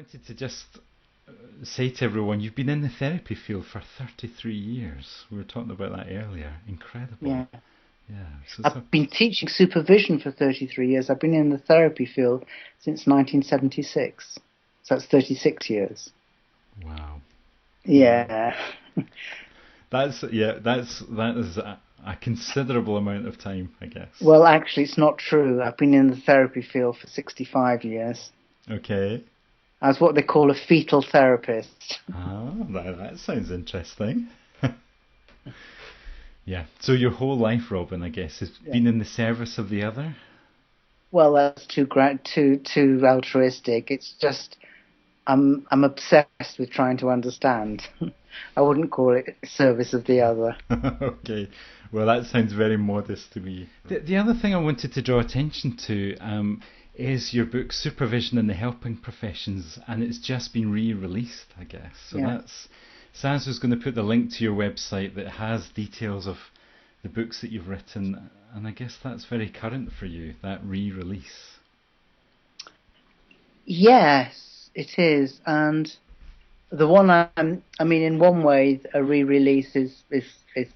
wanted to just say to everyone, you've been in the therapy field for 33 years. We were talking about that earlier. Incredible. Yeah. Yeah. I've been teaching supervision for 33 years. I've been in the therapy field since 1976. So that's 36 years. Wow. Yeah. That is a considerable amount of time, I guess. Well, actually, it's not true. I've been in the therapy field for 65 years. Okay. I was what they call a fetal therapist. That sounds interesting. Yeah. So your whole life, Robin, I guess, has been in the service of the other? Well, that's too altruistic. It's just I'm obsessed with trying to understand. I wouldn't call it service of the other. Okay. Well, that sounds very modest to me. The other thing I wanted to draw attention to is your book Supervision in the Helping Professions, and it's just been re-released, I guess. So that's Saz was going to put the link to your website that has details of the books that you've written, and I guess that's very current for you, that re-release. Yes, it is, and the one in one way, a re-release is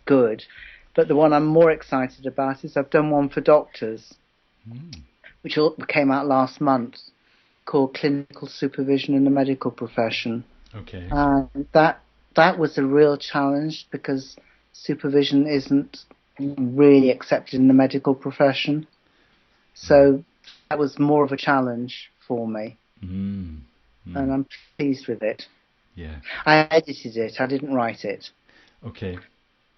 good, but the one I'm more excited about is I've done one for doctors, which came out last month, called Clinical Supervision in the Medical Profession. Okay. And that was a real challenge because supervision isn't really accepted in the medical profession. So that was more of a challenge for me. And I'm pleased with it. Yeah. I edited it. I didn't write it. Okay.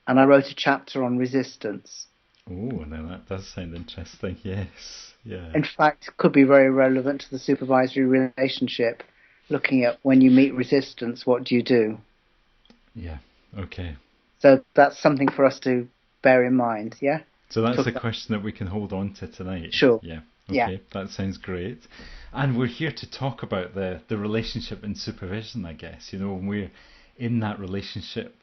And I wrote a chapter on resistance. Oh, now that does sound interesting. Yes. Yeah. In fact, it could be very relevant to the supervisory relationship, looking at when you meet resistance, what do you do? Yeah. Okay. So that's something for us to bear in mind, yeah? So that's a question that we can hold on to tonight. Sure. Yeah. Okay. That sounds great. And we're here to talk about the relationship in supervision, I guess. You know, when we're in that relationship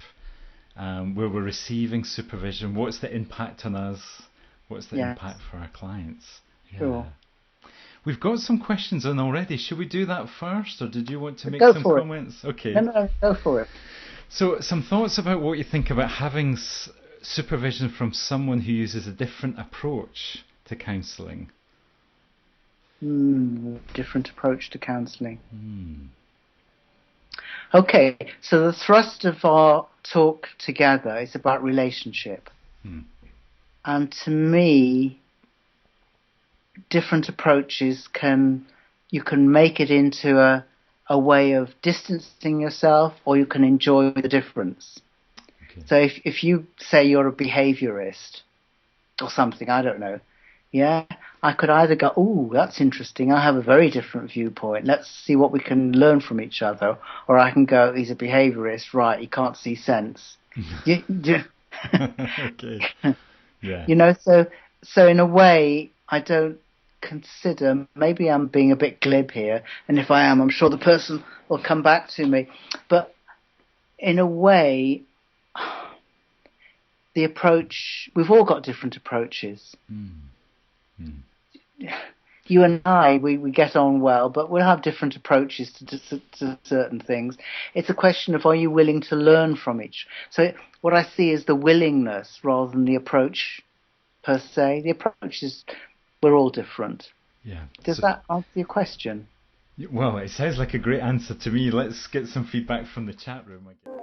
where we're receiving supervision, what's the impact on us? What's the impact for our clients? Yeah. Sure. We've got some questions in already. Should we do that first, or did you want to make some comments? Okay. No, go for it. So, some thoughts about what you think about having supervision from someone who uses a different approach to counselling. Different approach to counselling. Okay, so the thrust of our talk together is about relationship. And to me, different approaches you can make it into a way of distancing yourself, or you can enjoy the difference. Okay. So if you say you're a behaviorist or something, I don't know, I could either go, oh, that's interesting, I have a very different viewpoint, let's see what we can learn from each other, or I can go, he's a behaviorist, right, he can't see sense. Okay. Yeah. You know, so in a way, I don't consider, maybe I'm being a bit glib here, and if I am, I'm sure the person will come back to me, but in a way, the approach, we've all got different approaches. You and I, we get on well, but we'll have different approaches to certain things. It's a question of, are you willing to learn from each? So what I see is the willingness rather than the approach per se. The approach is, we're all different. Yeah. Does that answer your question? Well, it sounds like a great answer to me. Let's get some feedback from the chat room, I guess.